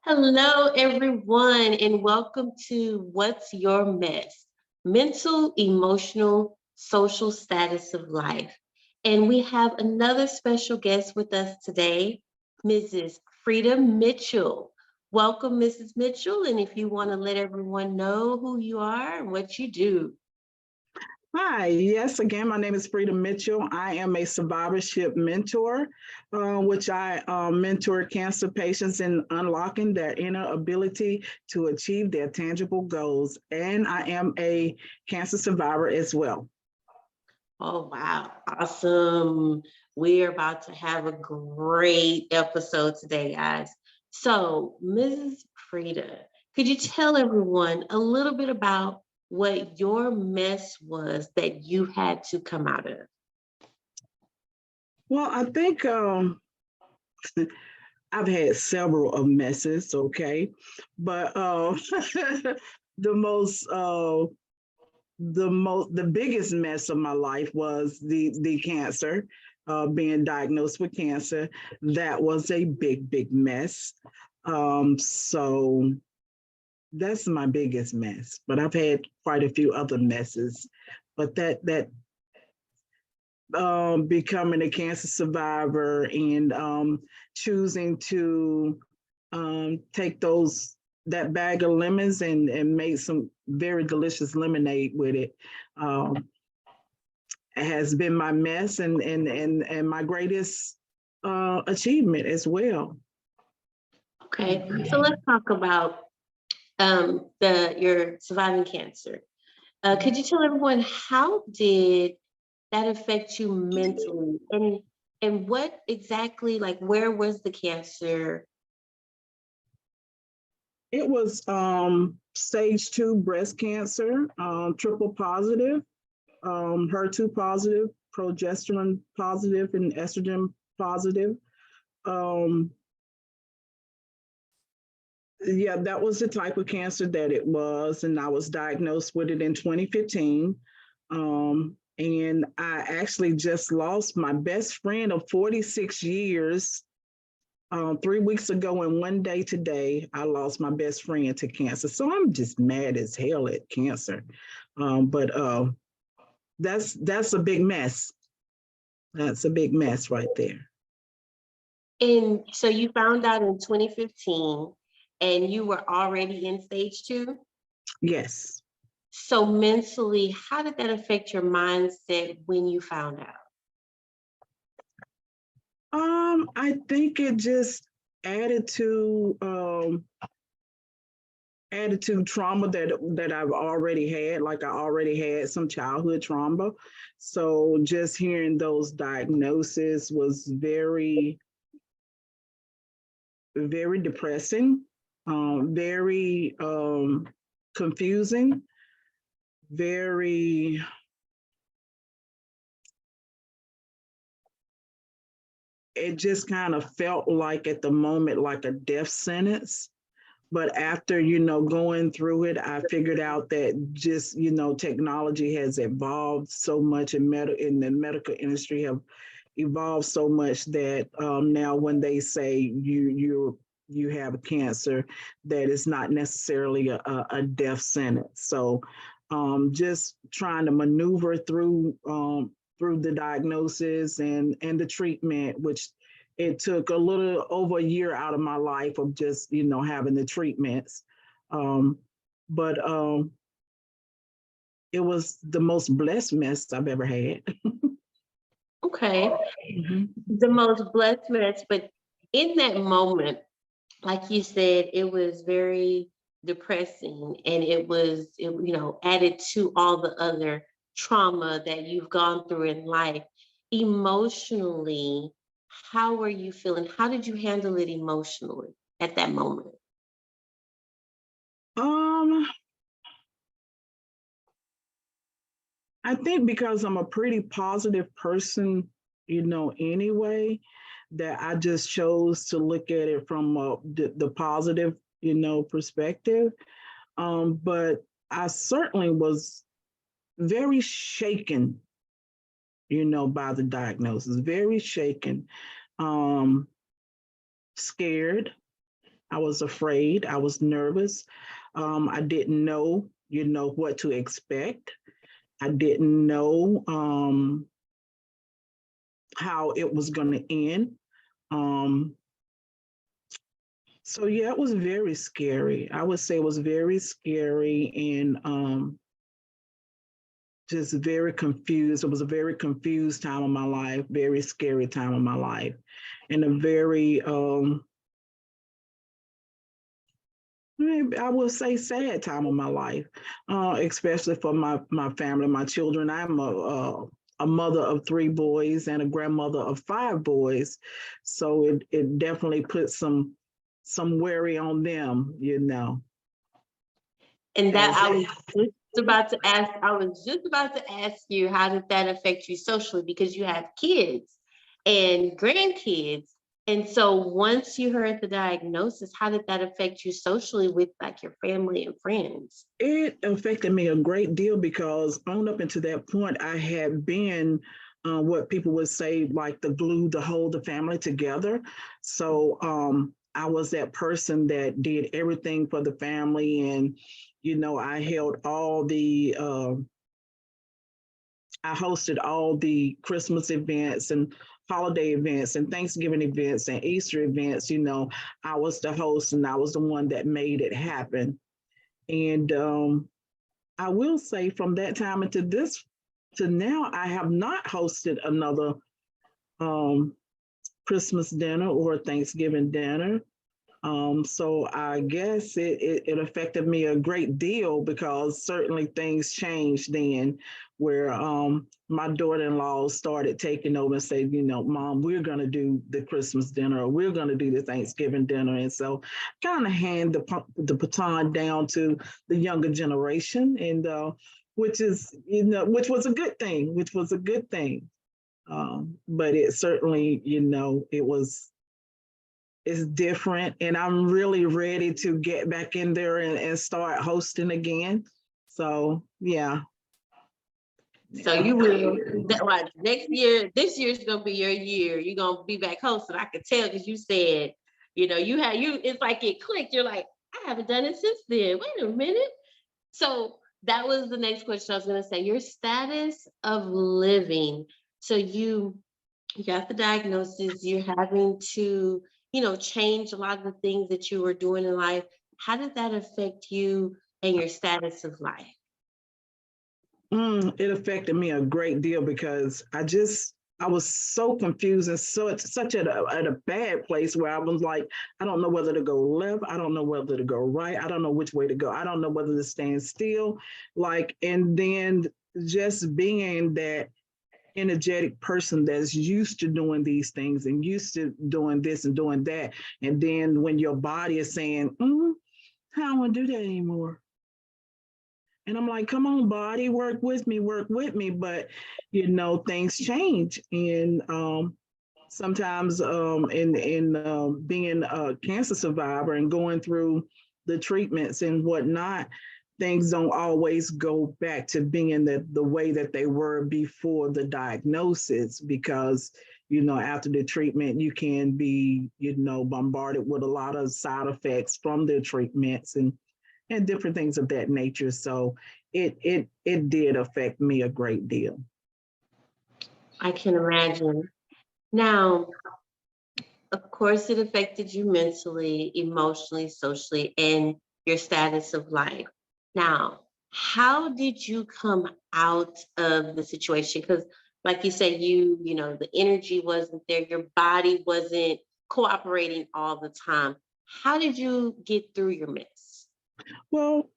Hello, everyone, and welcome to What's Your Mess? Mental, Emotional, Social Status of Life. And we have another special guest with us today, Mrs. Freda Mitchell. Welcome, Mrs. Mitchell. And if you want to let everyone know who you are and what you do. Hi, yes, again, my name is Freda Mitchell. I am a survivorship mentor, which I mentor cancer patients in unlocking their inner ability to achieve their tangible goals. And I am a cancer survivor as well. Oh, wow. Awesome. We're about to have a great episode today, guys. So, Mrs. Frida, could you tell everyone a little bit about what your mess was that you had to come out of? Well, I think I've had several of messes, okay, but the most the biggest mess of my life was the cancer, being diagnosed with cancer. That was a big mess. So that's my biggest mess. But I've had quite a few other messes. But that becoming a cancer survivor and choosing to take that bag of lemons and make some very delicious lemonade with it. Um, has been my mess and my greatest achievement as well. Okay, so let's talk about the your surviving cancer. Could you tell everyone how did that affect you mentally, and what exactly, like, where was the cancer? It was stage 2 breast cancer, triple positive, HER2 positive, progesterone positive, and estrogen positive. Um, yeah, that was the type of cancer that it was, and I was diagnosed with it in 2015. And I actually just lost my best friend of 46 years 3 weeks ago, and one day today, I lost my best friend to cancer. So I'm just mad as hell at cancer. But that's a big mess. That's a big mess right there. And so you found out in 2015 and you were already in stage 2. Yes. So mentally, how did that affect your mindset when you found out? I think it just added to um, added to trauma that I've already had. Like I already had some childhood trauma, so just hearing those diagnoses was very depressing, very confusing, very. It just kind of felt like at the moment like a death sentence. But after going through it, I figured out that just technology has evolved so much, and in the medical industry have evolved so much that now when they say you have cancer, that it's not necessarily a death sentence. So just trying to maneuver through the diagnosis and the treatment, which it took a little over a year out of my life of just having the treatments. Um, but it was the most blessed mess I've ever had. Okay, Mhm. the most blessed minutes, but in that moment, like you said, it was very depressing, and it added to all the other trauma that you've gone through in life. Emotionally, how were you feeling? How did you handle it emotionally at that moment? Um, I think because I'm a pretty positive person, anyway, that I just chose to look at it from the positive, perspective. But I certainly was very shaken, by the diagnosis, very shaken, um, scared, I was afraid. I was nervous. I didn't know, what to expect. I didn't know how it was going to end. Um, so yeah, it was very scary. I would say it was very scary and just very confused. It was a very confused time of my life, very scary time of my life, and a very I would say sad time of my life, especially for my family, my children. I'm a mother of 3 boys and a grandmother of 5 boys, so it definitely put some worry on them. And that As I was just about to ask, I was just about to ask you, how did that affect you socially? Because you have kids and grandkids. And so once you heard the diagnosis, how did that affect you socially with like your family and friends? It affected me a great deal because on up until that point, I had been what people would say like the glue to hold the family together. So I was that person that did everything for the family, and I held all I hosted all the Christmas events and holiday events and Thanksgiving events and Easter events. I was the host and I was the one that made it happen. And I will say from that time into this to now, I have not hosted another um, Christmas dinner or Thanksgiving dinner. So I guess it affected me a great deal because certainly things changed then, where my daughter-in-law started taking over and said, Mom, we're going to do the Christmas dinner, or we're going to do the Thanksgiving dinner. And so kind of hand the baton down to the younger generation, and which is, which was a good thing, which was a good thing. But it certainly, it's different, and I'm really ready to get back in there and start hosting again. So yeah. So you will that right next year, this year's gonna be your year. You're gonna be back hosting. I could tell because you said, it's like it clicked. You're like, I haven't done it since then. Wait a minute. So that was the next question I was gonna say. Your status of living. So you got the diagnosis, you're having to, change a lot of the things that you were doing in life. How did that affect you and your status of life? It affected me a great deal because I was so confused and such at a bad place where I was like, I don't know whether to go left, I don't know whether to go right, I don't know which way to go, I don't know whether to stand still, and then just being that energetic person that's used to doing these things and used to doing this and doing that, and then when your body is saying, I don't want to do that anymore. And I'm like, come on, body, work with me, work with me. But, things change. And sometimes in being a cancer survivor and going through the treatments and whatnot, things don't always go back to being the way that they were before the diagnosis because, after the treatment, you can be, bombarded with a lot of side effects from the treatments and different things of that nature. So it did affect me a great deal. I can imagine. Now, of course, it affected you mentally, emotionally, socially, and your status of life. Now, how did you come out of the situation? Because, like you said, the energy wasn't there, your body wasn't cooperating all the time. How did you get through your mess? Well,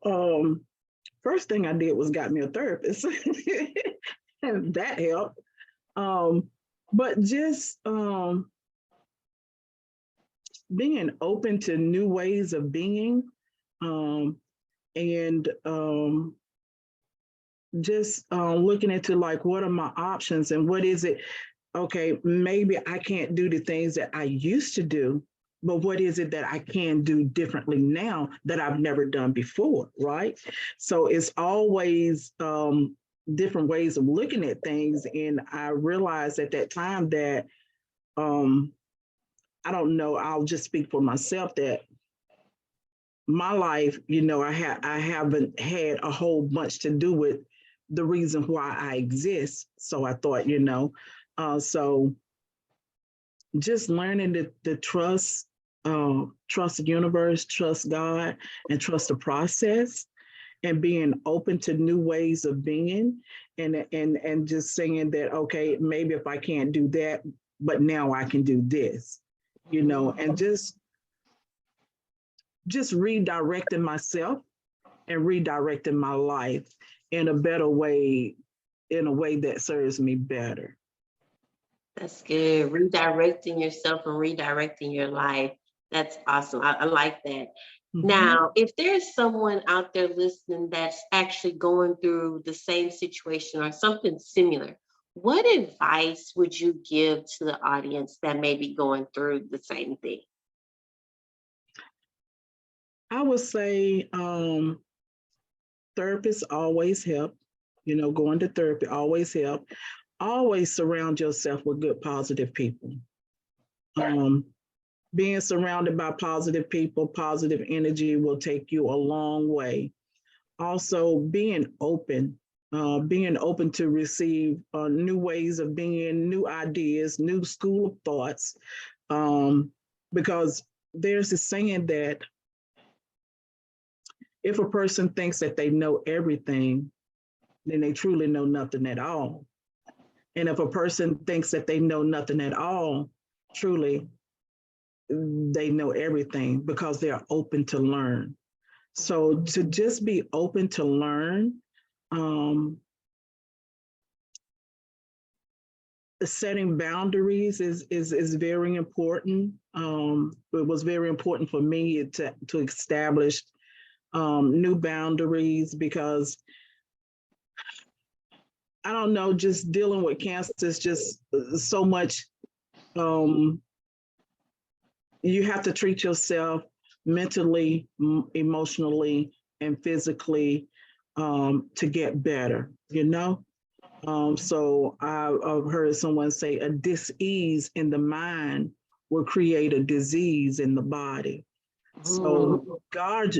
first thing I did was got me a therapist, and that helped. But just being open to new ways of being, um, and just looking into like what are my options and what is it. Okay, maybe I can't do the things that I used to do, but what is it that I can do differently now that I've never done before, right? So it's always different ways of looking at things. And I realized at that time that um, I don't know, I'll just speak for myself that my life, you know, I haven't had a whole bunch to do with the reason why I exist. So I thought, you know, so just learning to trust the universe, trust God, and trust the process, and being open to new ways of being, and just saying that, okay, maybe if I can't do that, but now I can do this, you know, and just redirecting myself and redirecting my life in a better way, in a way that serves me better. That's good. Redirecting yourself and redirecting your life. That's awesome. I like that. Mhm. Now, if there's someone out there listening that's actually going through the same situation or something similar, what advice would you give to the audience that may be going through the same thing? I would say therapists always help. You know, going to therapy always help. Always surround yourself with good, positive people. Um, Being surrounded by positive people, positive energy will take you a long way. Also, being open to receive new ways of being, new ideas, new school of thoughts, because there's a saying that if a person thinks that they know everything, then they truly know nothing at all. And if a person thinks that they know nothing at all, truly they know everything because they're open to learn. So to just be open to learn, um, setting boundaries is very important. It was very important for me to establish new boundaries because I don't know, just dealing with cancer is just so much. Um, you have to treat yourself mentally, emotionally, and physically to get better, you know? So I've heard someone say a dis-ease in the mind will create a disease in the body. Mm, So guard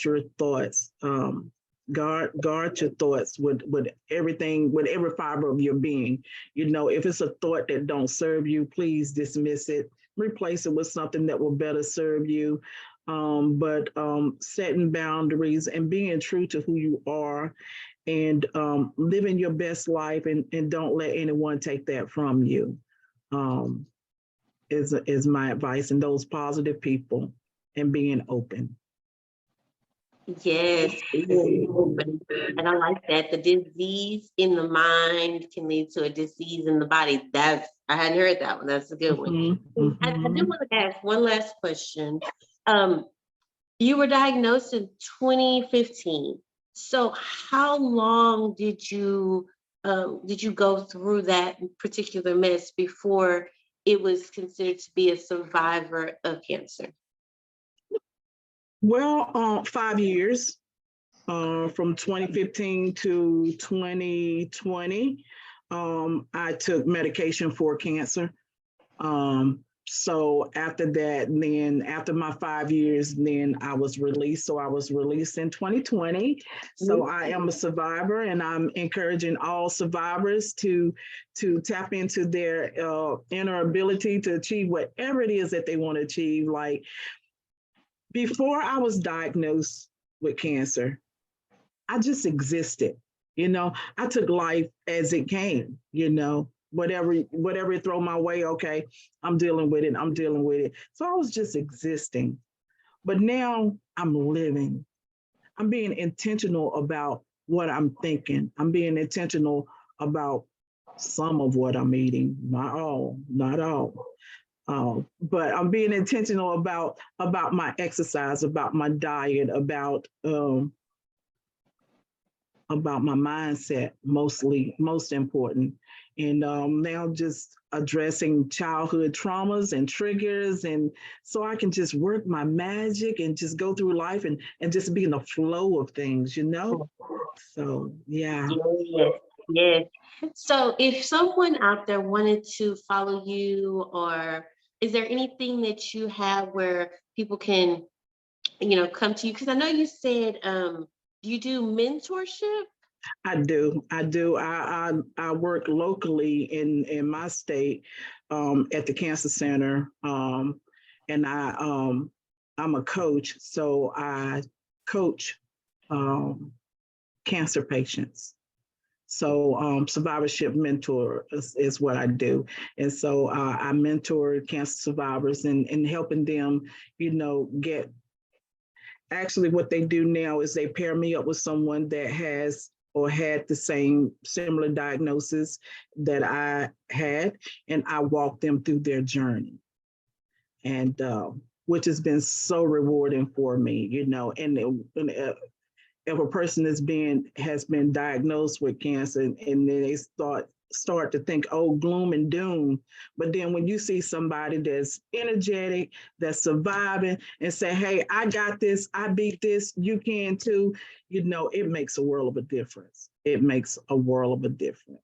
your thoughts. Guard your thoughts with everything, with every fiber of your being. You know, if it's a thought that don't serve you, please dismiss it. Replace it with something that will better serve you. But setting boundaries and being true to who you are, and living your best life, and don't let anyone take that from you. Um, is my advice, and those positive people and being open. yes, being open. And I like that. The disease in the mind can lead to a disease in the body. I hadn't heard that one. That's a good one. Mhm, I do mhm. want to ask one last question. Um, you were diagnosed in 2015. So how long did you go through that particular mess before it was considered to be a survivor of cancer? Well, 5 years, from 2015 to 2020. I took medication for cancer. So after that, then after my 5 years, then I was released. So I was released in 2020. So I am a survivor, and I'm encouraging all survivors to tap into their inner ability to achieve whatever it is that they want to achieve. Like before I was diagnosed with cancer, I just existed. You know, I took life as it came, you know, whatever it throw my way, okay, I'm dealing with it. I'm dealing with it. So I was just existing. But now I'm living. I'm being intentional about what I'm thinking. I'm being intentional about some of what I'm eating, not all, not all. But I'm being intentional about my exercise, about my diet, about my mindset, most important. And now just addressing childhood traumas and triggers, and so I can just work my magic and just go through life, and just be in the flow of things, you know? So yeah. Yes, yes. So if someone out there wanted to follow you, or is there anything that you have where people can come to you? Because I know you said you do mentorship. I do. I do. I work locally in my state at the cancer center, and I'm a coach, so I coach um, cancer patients. So survivorship mentor is what I do, and so I mentor cancer survivors and helping them, get. Actually, what they do now is they pair me up with someone that has or had the same similar diagnosis that I had, and I walk them through their journey, and which has been so rewarding for me, and if a person has been diagnosed with cancer and then they start to think, oh, gloom and doom. But then when you see somebody that's energetic, that's surviving, and say, hey, I got this, I beat this, you can too, it makes a world of a difference. It makes a world of a difference.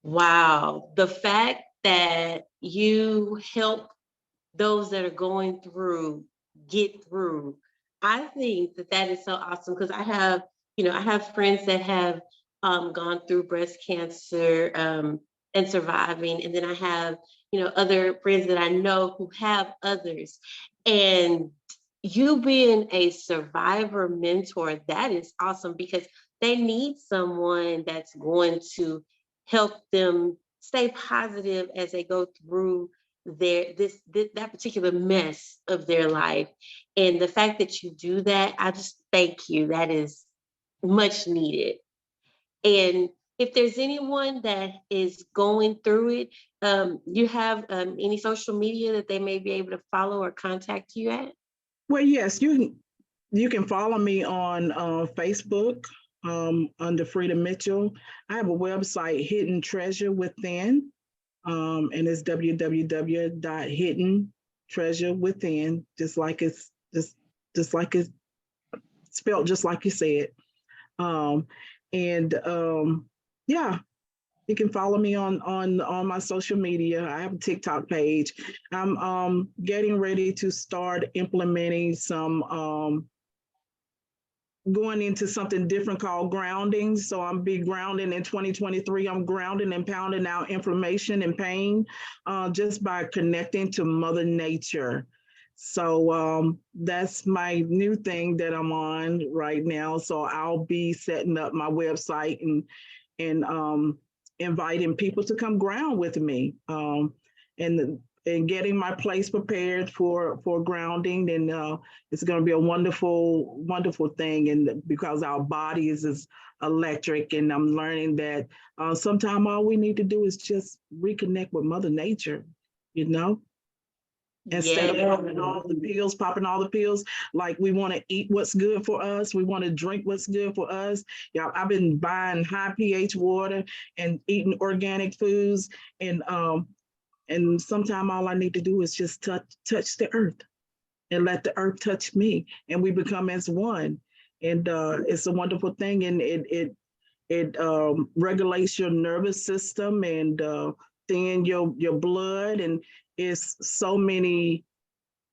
Wow, the fact that you help those that are going through get through. I think that that is so awesome because I have friends that have gone through breast cancer and surviving, and then I have, other friends that I know who have others, and you being a survivor mentor, that is awesome because they need someone that's going to help them stay positive as they go through that particular mess of their life. And the fact that you do that, I just thank you. That is much needed. And if there's anyone that is going through it, you have any social media that they may be able to follow or contact you at? Well, yes, you can follow me on Facebook under Freda Mitchell. I have a website, Hidden Treasure Within, and it's www.hiddentreasurewithin, just like it's spelled just like you said. Um, and yeah, you can follow me on my social media. I have a TikTok page. I'm getting ready to start implementing some going into something different called grounding. So I'm be grounding in 2023. I'm grounding and pounding out inflammation and pain just by connecting to Mother Nature. So that's my new thing that I'm on right now. So I'll be setting up my website and inviting people to come ground with me. And and getting my place prepared for grounding, and it's going to be a wonderful thing. And because our bodies is electric, and I'm learning that sometimes all we need to do is just reconnect with Mother Nature, you know. Instead of Yeah. popping all the pills, like we want to eat what's good for us, we want to drink what's good for us. Yeah, I've been buying high pH water and eating organic foods, and sometimes all I need to do is just touch the earth and let the earth touch me, and we become as one. And it's a wonderful thing, and it regulates your nervous system and thin your blood, and it's so many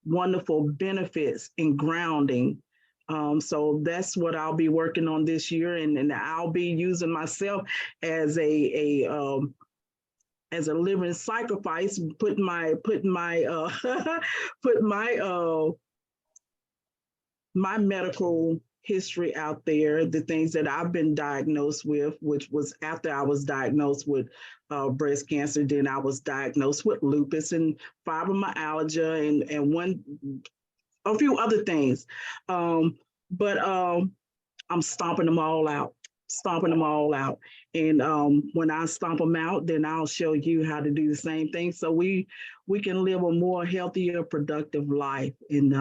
wonderful benefits in grounding. So that's what I'll be working on this year, and I'll be using myself as a living sacrifice, put my medical history out there, the things that I've been diagnosed with, which was after I was diagnosed with breast cancer. Then I was diagnosed with lupus and fibromyalgia and a few other things. But I'm stomping them all out. And when I stomp them out, then I'll show you how to do the same thing. So we can live a more healthier, productive life and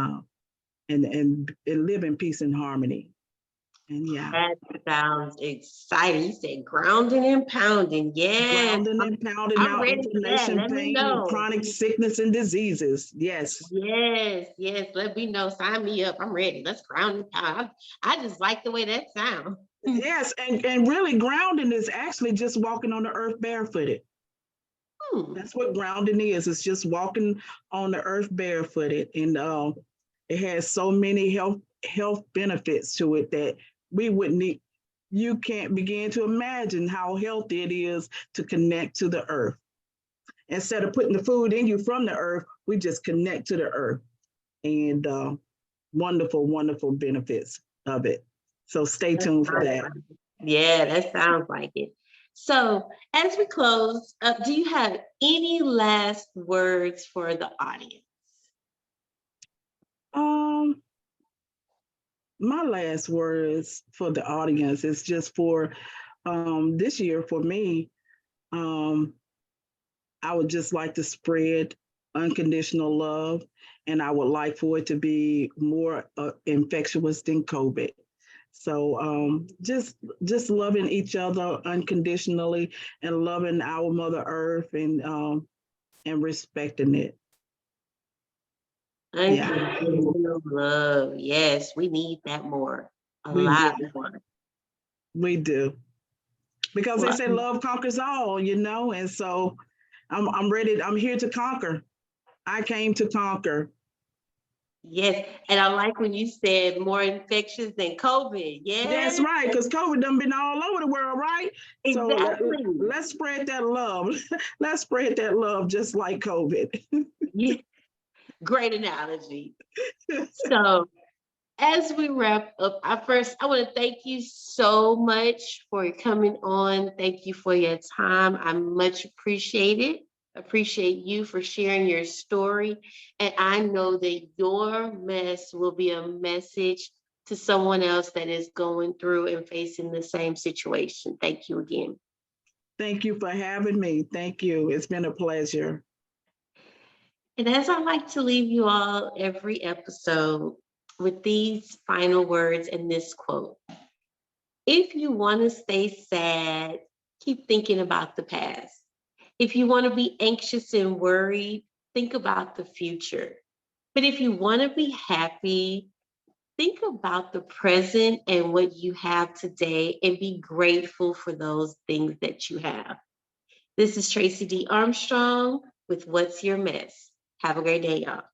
live in peace and harmony. And yeah, That sounds exciting. You said grounding and pounding. Yes, grounding and pounding I'm out ready for that. inflammation, Let me pain, and know. chronic sickness and diseases. Yes. Yes, yes. Let me know. Sign me up. I'm ready. Let's ground and pound. I just like the way that sounds. Yes, and really grounding is actually just walking on the earth barefooted. Hmm. That's what grounding is. It's just walking on the earth barefooted, and it has so many health benefits to it that we would need. You can't begin to imagine how healthy it is to connect to the earth. Instead of putting the food in you from the earth, we just connect to the earth, and wonderful, wonderful benefits of it. So stay That tuned for sounds that. like it. Yeah, that sounds like it. So, as we close, do you have any last words for the audience? Um, my last words for the audience is just for this year for me. Um, I would just like to spread unconditional love, and I would like for it to be more infectious than COVID. So just loving each other unconditionally and loving our Mother Earth and respecting it. Yeah, Unconditional love. Yes, we need that more. A we do. lot more. We do. Because they Well, say love conquers all, and so I'm ready. I'm here to conquer. I came to conquer. yes. And I like when you said more infectious than COVID. That's Yes, right, because COVID done been all over the world, right? So exactly. let's spread that love. Let's spread that love just like COVID. Yeah, great analogy. So, as we wrap up, I want to thank you so much for coming on. Thank you for your time. I much appreciate it. Appreciate you for sharing your story. And I know that your mess will be a message to someone else that is going through and facing the same situation. Thank you again. Thank you for having me. Thank you. It's been a pleasure. And as I like to leave you all every episode with these final words and this quote. If you want to stay sad, keep thinking about the past. If you want to be anxious and worried, think about the future. But if you want to be happy, think about the present and what you have today and be grateful for those things that you have. This is Tracy D. Armstrong with What's Your Mess? Have a great day, y'all.